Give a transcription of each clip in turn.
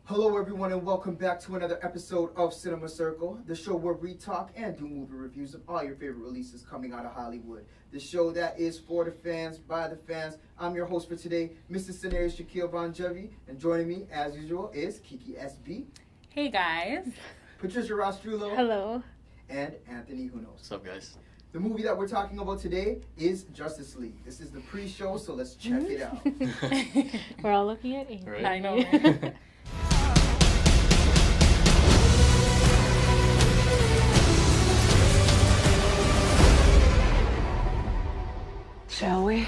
Hello everyone and welcome back to another episode of Cinema Circle, the show where we talk and do movie reviews of all your favorite releases coming out of Hollywood. The show that is for the fans, by the fans. I'm your host for today, Mr. Scenario Shaquille VonJevy, and joining me as usual is Kiki SB. Hey guys. Patricia Rostrulo. Hello. And Anthony Hunos. What's up, guys? The movie that we're talking about today is Justice League. This is the pre-show, so let's check it out. We're all looking at Amy. Right. I know. Right? Shall we?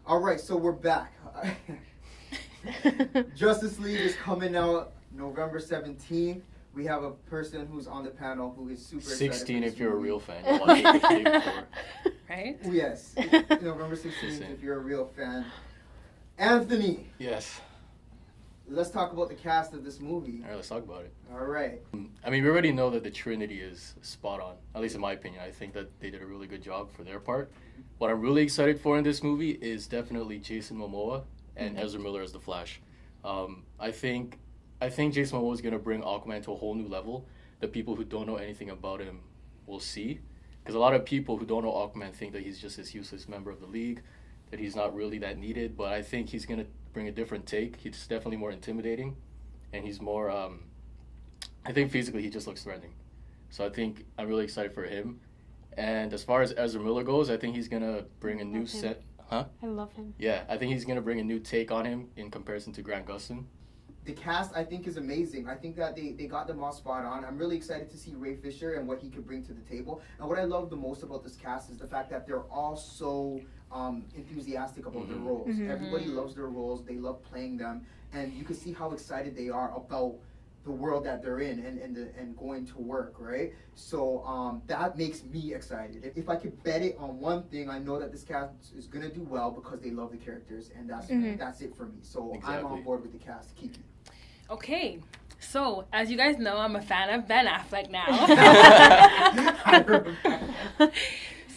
All right, so we're back. Justice League is coming out November 17th. We have a person who's on the panel who is super excited. 16 if you're a real fan. Right? Yes, November 16th if you're a real fan. Anthony, Yes. let's talk about the cast of this movie. All right, let's talk about it. All right. I mean, we already know that the Trinity is spot on, at least in my opinion. I think that they did a really good job for their part. What I'm really excited for in this movie is definitely Jason Momoa and Ezra Miller as the Flash. I think Jason Momoa is going to bring Aquaman to a whole new level that people who don't know anything about him will see. Because a lot of people who don't know Aquaman think that he's just this useless member of the League, that he's not really that needed. But I think he's going to bring a different take. He's definitely more intimidating. And he's more, I think physically he just looks threatening. So I think I'm really excited for him. And as far as Ezra Miller goes, I think he's going to bring a new set. Huh? I love him. Yeah, I think he's going to bring a new take on him in comparison to Grant Gustin. The cast, I think, is amazing. I think that they got them all spot on. I'm really excited to see Ray Fisher and what he could bring to the table. And what I love the most about this cast is the fact that they're all so enthusiastic about their roles. Everybody loves their roles. They love playing them. And you can see how excited they are about the world that they're in and going to work, right? So that makes me excited. If I could bet it on one thing, I know that this cast is going to do well because they love the characters, and that's it for me. So Exactly. I'm on board with the cast. Kiki. Okay. So, as you guys know, I'm a fan of Ben Affleck now.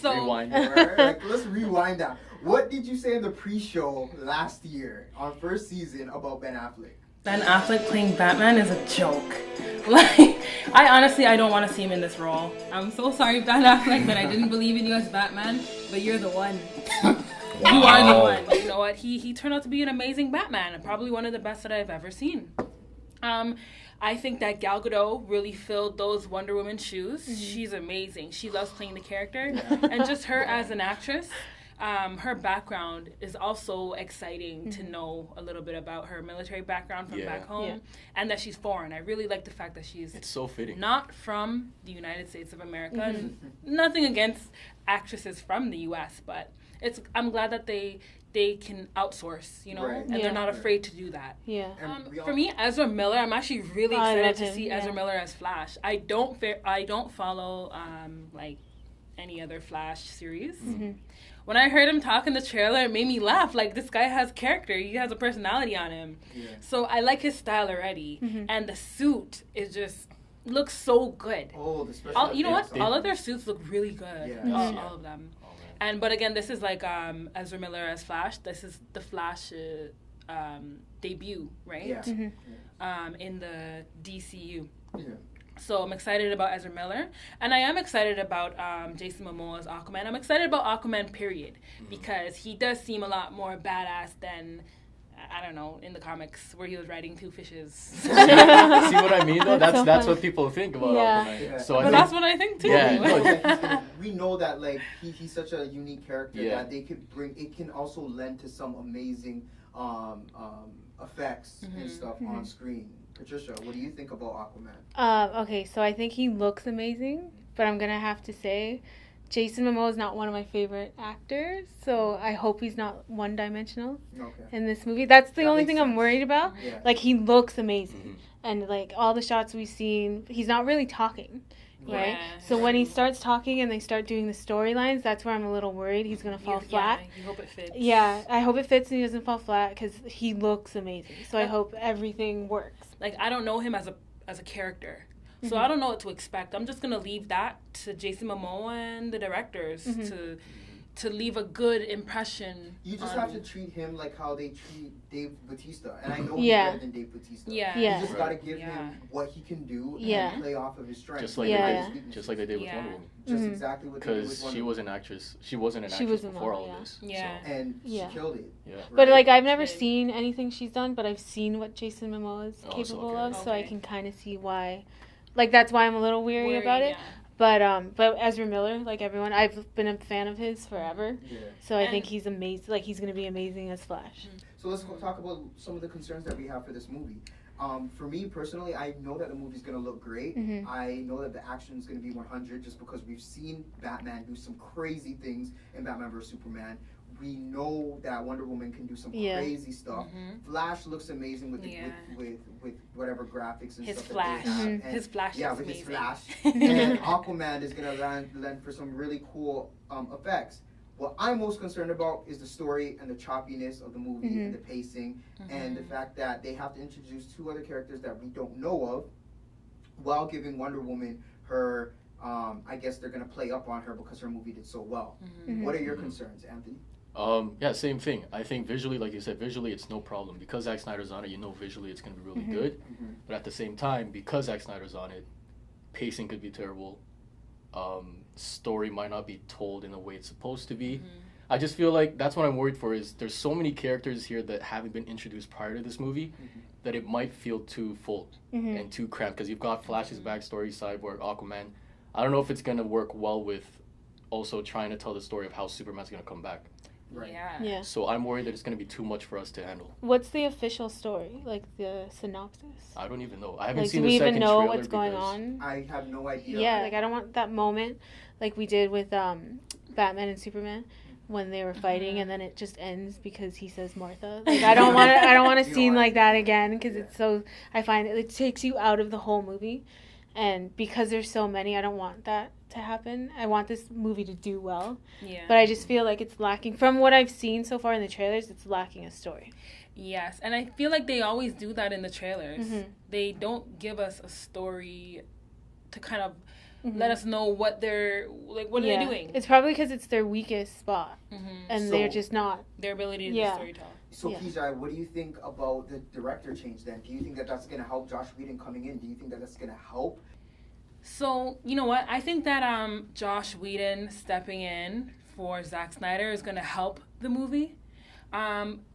So, Rewind. Let's rewind that. What did you say in the pre-show last year on first season about Ben Affleck? Ben Affleck playing Batman is a joke. Like, I don't want to see him in this role. I'm so sorry, Ben Affleck, that I didn't believe in you as Batman, but you're the one. You are the one. You know what? He turned out to be an amazing Batman, probably one of the best that I've ever seen. I think that Gal Gadot really filled those Wonder Woman shoes. She's amazing. She loves playing the character, and just her as an actress. Her background is also exciting to know a little bit about her military background from back home, and that she's foreign. I really like the fact that she's It's so fitting. not from the United States of America. Nothing against actresses from the U.S., but I'm glad that they can outsource, Right. and they're not afraid to do that. Yeah. For me, Ezra Miller, I'm actually really I excited love to him, see Ezra Miller as Flash. I don't follow like any other Flash series. When I heard him talk in the trailer, it made me laugh. Like, this guy has character. He has a personality on him. Yeah. So I like his style already. And the suit is just looks so good. Oh, the special You know what? effects. All of their suits look really good. Yeah. All of them. But again, this is like Ezra Miller as Flash. This is the Flash debut, right? Yeah. In the DCU. Yeah. So I'm excited about Ezra Miller, and I am excited about Jason Momoa's Aquaman. I'm excited about Aquaman, period, because he does seem a lot more badass than, I don't know, in the comics where he was riding two fishes. See what I mean, though? That's what people think about Aquaman. Yeah. So But that's what I think too. Yeah. We know that he's such a unique character Yeah. that it can also lend to some amazing effects and stuff on screen. Patricia, what do you think about Aquaman? Okay, so I think he looks amazing, but I'm gonna have to say Jason Momoa is not one of my favorite actors, so I hope he's not one-dimensional in this movie. That's the only thing I'm worried about. Yeah. Like, he looks amazing, and like all the shots we've seen, he's not really talking. Right? Yeah. So when he starts talking and they start doing the storylines, that's where I'm a little worried he's going to fall flat. Yeah, you hope it fits. Yeah, I hope it fits and he doesn't fall flat because he looks amazing. So I hope everything works. Like, I don't know him as a character. So I don't know what to expect. I'm just going to leave that to Jason Momoa and the directors to leave a good impression. You just have to treat him like how they treat Dave Bautista, and I know he's Yeah. better than Dave Bautista. Yeah. Yeah. You just gotta give him what he can do Yeah. and play off of his strengths. Just like Yeah. they Yeah. did, just like they did with Wonder Woman. Just Mhm. exactly what they did with Because Wonder she was Woman. an actress. She wasn't an She actress was a before model, all yeah. this. Yeah. So, And Yeah. she killed it. yeah. But like I've She never did. seen anything she's done, but I've seen what Jason Momoa is Oh, so capable okay. of, so I Okay. can kind of see why. Like that's why I'm a little weary about it. Yeah. But Ezra Miller, like everyone, I've been a fan of his forever. Yeah. So I And- think he's amazing. Like he's gonna be amazing as Flash. So let's go talk about some of the concerns that we have for this movie. For me personally, I know that the movie's gonna look great. Mhm. I know that the action is gonna be 100 just because we've seen Batman do some crazy things in Batman vs Superman. We know that Wonder Woman can do some Yeah. crazy stuff. Flash looks amazing with the, Yeah. with whatever graphics and His stuff Flash. that they have. Mhm. And- His Flash yeah, is with amazing. his Flash. And Aquaman is gonna lend for some really cool effects. What I'm most concerned about is the story and the choppiness of the movie Mhm. and the pacing and the fact that they have to introduce two other characters that we don't know of while giving Wonder Woman her, I guess they're going to play up on her because her movie did so well. Mhm. What are your concerns, Anthony? Yeah, same thing. I think visually, like you said, visually it's no problem. Because Zack Snyder's on it, you know visually it's going to be really good. But at the same time, because Zack Snyder's on it, pacing could be terrible. Story might not be told in the way it's supposed to be. I just feel like that's what I'm worried for is there's so many characters here that haven't been introduced prior to this movie that it might feel too full Mhm. and too cramped because you've got Flash's backstory, Cyborg, Aquaman. I don't know if it's going to work well with also trying to tell the story of how Superman's going to come back. Right. Yeah. Yeah. So I'm worried that it's going to be too much for us to handle. What's the official story? Like the synopsis? I don't even know. I haven't Like, seen do the we second even know trailer what's going because- on? I have no idea. Yeah, like I don't want that moment like we did with Batman and Superman when they were fighting and then it just ends because he says Martha. Like I don't want a You scene know, like that again because yeah. it's so I find it takes you out of the whole movie. And because there's so many, I don't want that to happen. I want this movie to do well. Yeah. But I just feel like it's lacking from what I've seen so far in the trailers, it's lacking a story. Yes, and I feel like they always do that in the trailers. Mhm. They don't give us a story to kind of Mhm. let us know what they're like. What are they doing? It's probably because it's their weakest spot, and So- they're just not. Their ability to Yeah. storytell. So, Yeah. Kijai, what do you think about the director change then? Do you think that that's going to help Josh Whedon coming in? Do you think that that's going to help? So, you know what? I think that Josh Whedon stepping in for Zack Snyder is going to help the movie.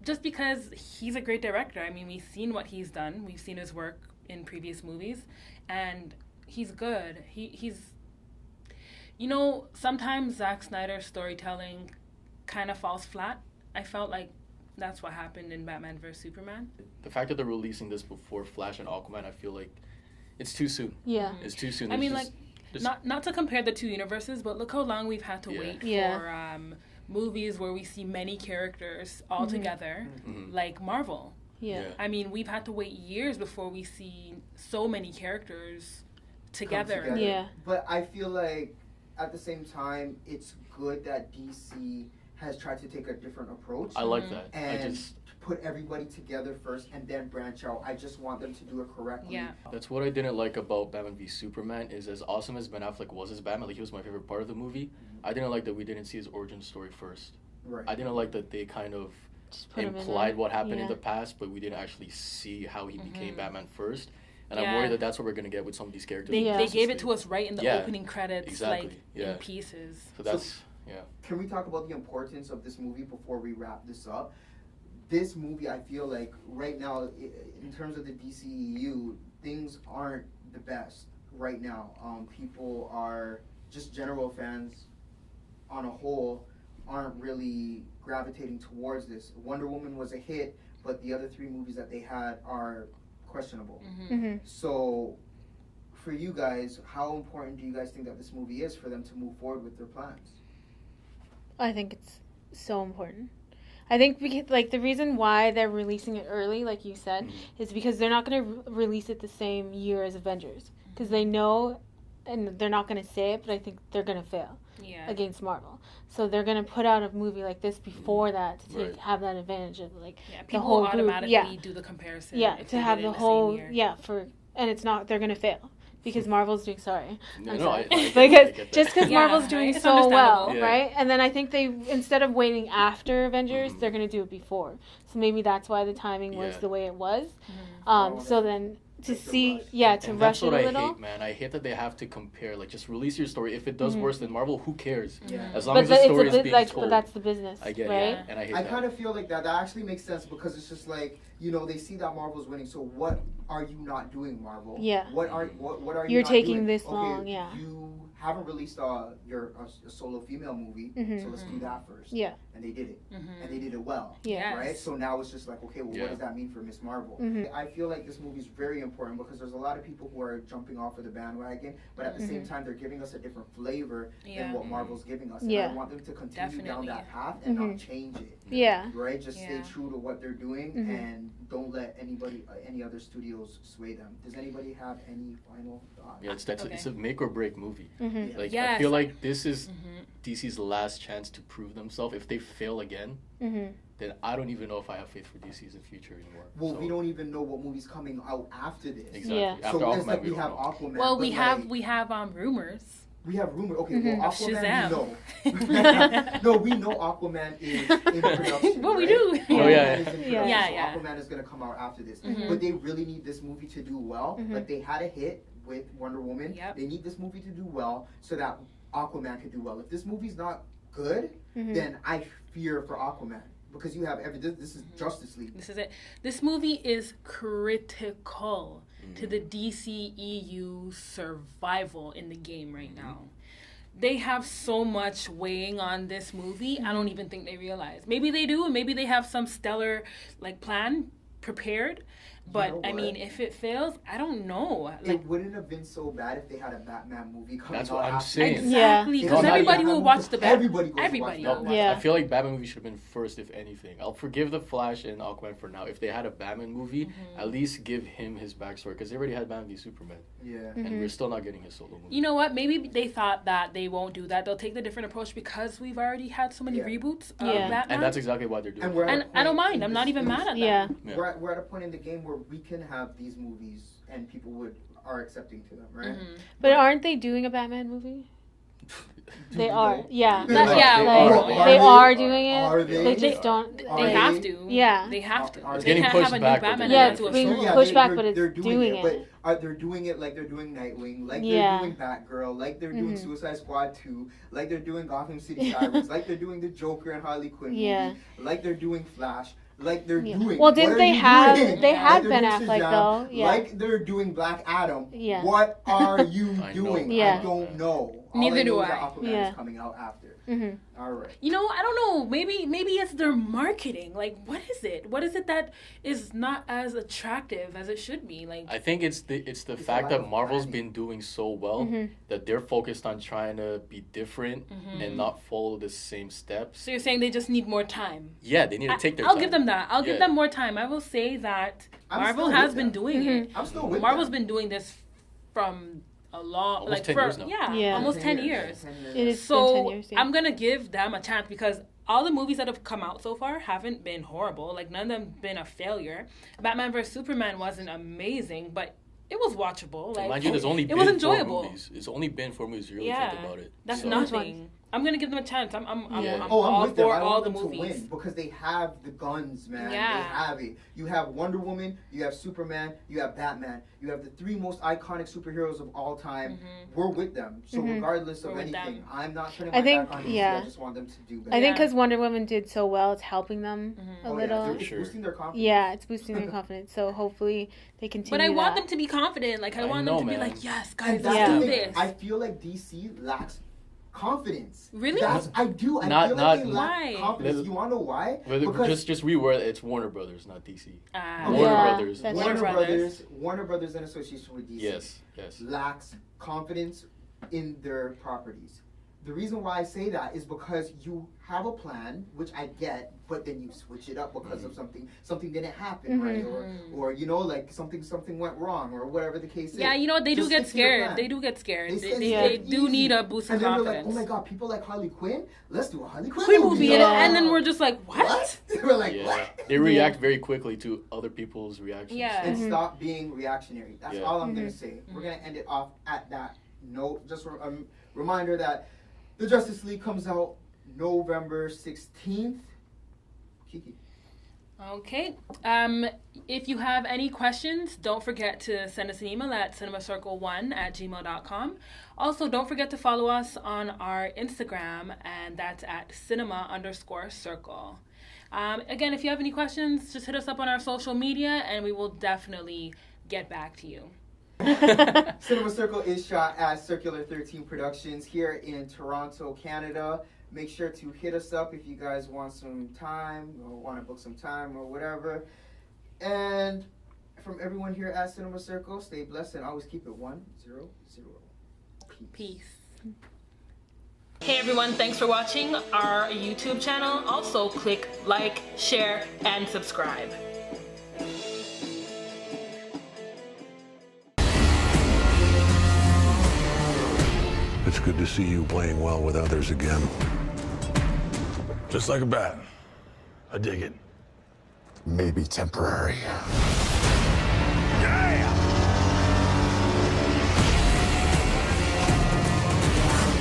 Just because he's a great director. I mean, we've seen what he's done. We've seen his work in previous movies. And he's good. He's... You know, sometimes Zack Snyder's storytelling kind of falls flat. I felt like that's what happened in Batman vs. Superman. The fact that they're releasing this before Flash and Aquaman, I feel like it's too soon. Yeah. It's too soon. I There's mean, just- just- not to compare the two universes, but look how long we've had to Yeah. wait Yeah. for movies where we see many characters all Mhm. together, Mhm. like Marvel. Yeah. I mean, we've had to wait years before we see so many characters together. Come Yeah. But I feel like at the same time, it's good that DC has tried to take a different approach I like that. and put everybody together first and then branch out. I just want them to do it correctly. Yeah. That's what I didn't like about Batman v Superman is as awesome as Ben Affleck was as Batman, like he was my favorite part of the movie. I didn't like that we didn't see his origin story first. Right. I didn't like that they kind of Just put him in implied there. what happened in Yeah. the past, but we didn't actually see how he became Batman first. And Yeah. I'm worried that that's what we're gonna get with some of these characters. They, Yeah. they gave it to us right in the Yeah. opening credits, Exactly. like Yeah. in pieces. So that's yeah. Can we talk about the importance of this movie before we wrap this up? This movie, I feel like right now, in terms of the DCEU, things aren't the best right now. People are just general fans on a whole aren't really gravitating towards this. Wonder Woman was a hit, but the other three movies that they had are questionable. Mm-hmm. So, for you guys, how important do you guys think that this movie is for them to move forward with their plans? I think it's so important. I think like the reason why they're releasing it early, like you said, is because they're not going to release it the same year as Avengers because they know, and they're not going to say it, but I think they're going to fail against Marvel. So they're going to put out a movie like this before that to have that advantage of like people the whole automatically group. do the comparison. Yeah, if to they have did it the in same whole year. and it's not they're going to fail because Marvel's doing. Sorry, No, I'm no, sorry. I Because get that. just because Yeah, Marvel's doing it's so well, understandable. Yeah. right? And then I think they, instead of waiting after Avengers, they're gonna do it before. So maybe that's why the timing was Yeah. the way it was. Oh, So then to Like the see, rush. yeah, to And rush that's it what a I little. hate, man. I hate that they have to compare. Like, just release your story. If it does worse than Marvel, who cares? Yeah. As long But as the it's story a is bit being like, told. but that's the business, I get right? it, and I hate I that. kind of feel like that actually makes sense because it's just like, you know, they see that Marvel's winning, so what are you not doing, Marvel? Yeah. What are you You're not taking doing? this Okay, long, yeah. You haven't released a solo female movie, so let's do that first. Yeah. And they did it. And they did it well. Yeah. Right? So now it's just like, okay, well, Yeah. what does that mean for Miss Marvel? Mhm. I feel like this movie is very important because there's a lot of people who are jumping off of the bandwagon, but at the same time, they're giving us a different flavor than what Marvel's giving us. And Yeah. I want them to continue down Definitely. that path and not change it. Yeah. Right? Just stay Yeah. true to what they're doing and don't let anybody, any other studios sway them. Does anybody have any final thoughts? Yeah, it's Okay. a make or break movie. Mhm. Like, I Yes. feel like this is DC's last chance to prove themselves. If they fail again, Mhm. then I don't even know if I have faith for DC's in future anymore. Well, So, we don't even know what movie's coming out after this. exactly. Yeah. After So it's Aquaman, like we we don't have know. Aquaman. Well, but we like, have rumors. we have rumor. Okay, well, Aquaman, Shazam. we know. No, we know Aquaman is in production. Well, we right? do. Aquaman Oh, yeah. is in production, Yeah. so Yeah. Aquaman is gonna come out after this. But they really need this movie to do well. Like they had a hit with Wonder Woman. Yep. They need this movie to do well so that Aquaman could do well. If this movie's not good, then I fear for Aquaman because you have this is Justice League. This is it. This movie is critical to the DCEU survival in the game right now. They have so much weighing on this movie. I don't even think they realize. Maybe they do, and maybe they have some stellar plan prepared. But know I mean, what? if it fails, I don't know. It wouldn't have been so bad if they had a Batman movie coming That's out what I'm after saying. this. Exactly, If because not everybody even- will watch the Batman. Everybody goes Everybody. watch Batman. Yeah. I feel like Batman movie should have been first, if anything. I'll forgive the Flash and Aquaman for now. If they had a Batman movie, at least give him his backstory because they already had Batman v Superman, Yeah. and we're still not getting his solo movie. You know what? Maybe they thought that they won't do that. They'll take the different approach because we've already had so many Yeah. reboots of Yeah. Batman. And that's exactly why they're doing And it. we're at And a I don't point mind. in I'm not this- even mad at that. Yeah. Yeah. We're at a point in the game where we can have these movies and people are accepting to them, right? But aren't they doing a Batman movie? They you are. know? Yeah. They That- are. yeah, They well, are. They are they? doing it. Are They they? just don't. Are They have to. Yeah. They have to. Are They they? Getting can't pushed have a new back, but Batman they're Yeah, and it's not do a being show. Yeah, pushed back, they're- but it's they're doing it. it. But they're doing it like they're doing Nightwing, like Yeah. they're doing Batgirl, like they're doing Suicide Squad 2, like they're doing Gotham City Sirens, like they're doing the Joker and Harley Quinn Yeah. movie, like they're doing Flash, like they're Yeah. doing. Well, didn't what are they you have- doing? they had Like Ben they're doing Affleck, Shazam, though. Yeah. Like they're doing Black Adam. Yeah. What are you I know. doing? Yeah. I don't know. All Neither I know do is that I. Aquaman Yeah. is coming out after. Mhm. All right. You know, I don't know. Maybe it's their marketing. Like, what is it? What is it that is not as attractive as it should be? Like, I think it's the It's fact a lack that of Marvel's planning. been doing so well that they're focused on trying to be different and not follow the same steps. so you're saying they just need more time? Yeah, they need to take their I'll time. give them that. I'll give Yeah. them more time. I will say that I'm Marvel still has with been them. doing it. I'm still with Marvel's them. been doing this from a long, Almost like 10 for years now. Yeah. almost 10 years. 10 It is So been 10 years. Yeah. I'm gonna give them a chance because all the movies that have come out so far haven't been horrible. Like none of them been a failure. Batman vs Superman wasn't amazing, but it was watchable. Like Mind you, there's only it been was 4 enjoyable. movies. It's only been 4 movies. You really Yeah, think about it. that's So- nothing. I'm gonna give them a chance. I'm Yeah. Oh, I'm all with them. for I all want the them movies. to win because they have the guns, man. Yeah. They have it. You have Wonder Woman, you have Superman, you have Batman. You have the 3 most iconic superheroes of all time. We're with them. So regardless of We're with anything, them. I'm not turning I my think- back on DC. yeah. I just want them to do better. I think Yeah. because Wonder Woman did so well, it's helping them a Oh, yeah, little. it's Sure. boosting their confidence. Yeah, it's boosting their confidence. So hopefully they continue. But I want that. them to be confident. Like I I want know, them to be man. like, yes, And guys, that's let's Yeah. do the thing. this. I feel like DC lacks confidence. Really? I do. I Not- feel not- like they lack Why? confidence. You want to know why? But just reword it. It's Warner Brothers, not DC. Ah. Warner Yeah, Brothers. that's Warner true. Brothers. Brothers in association with DC. Yes. Lacks confidence in their properties. The reason why I say that is because you have a plan, which I get, but then you switch it up because of something didn't happen, right? Or you know, like something went wrong, or whatever the case is. Yeah, you know, they do Just get stick to your scared. plan. They do get scared. They They get do easy. need a boost of And then they're confidence. like, oh my god, people like Harley Quinn. Let's do a Harley Quinn Queen movie, Yeah. and then we're just like, what? They were like, Yeah. what? They react very quickly to other people's reactions. Yeah. And stop being reactionary. That's Yeah. all I'm gonna say. We're gonna end it off at that note. Just a reminder that the Justice League comes out November 16th. Kiki. Okay. If you have any questions, don't forget to send us an email at cinemacircle1@gmail.com. Also, don't forget to follow us on our Instagram, and that's at cinema_circle. Again, if you have any questions, just hit us up on our social media, and we will definitely get back to you. Cinema Circle is shot at Circular 13 Productions here in Toronto, Canada. Make sure to hit us up if you guys want some time or want to book some time or whatever. And from everyone here at Cinema Circle, stay blessed and always keep it 1-0-0. Peace. Hey everyone, thanks for watching our YouTube channel. Also click like, share, and subscribe. It's good to see you playing well with others again. Just like a bat. I dig it. Maybe temporary.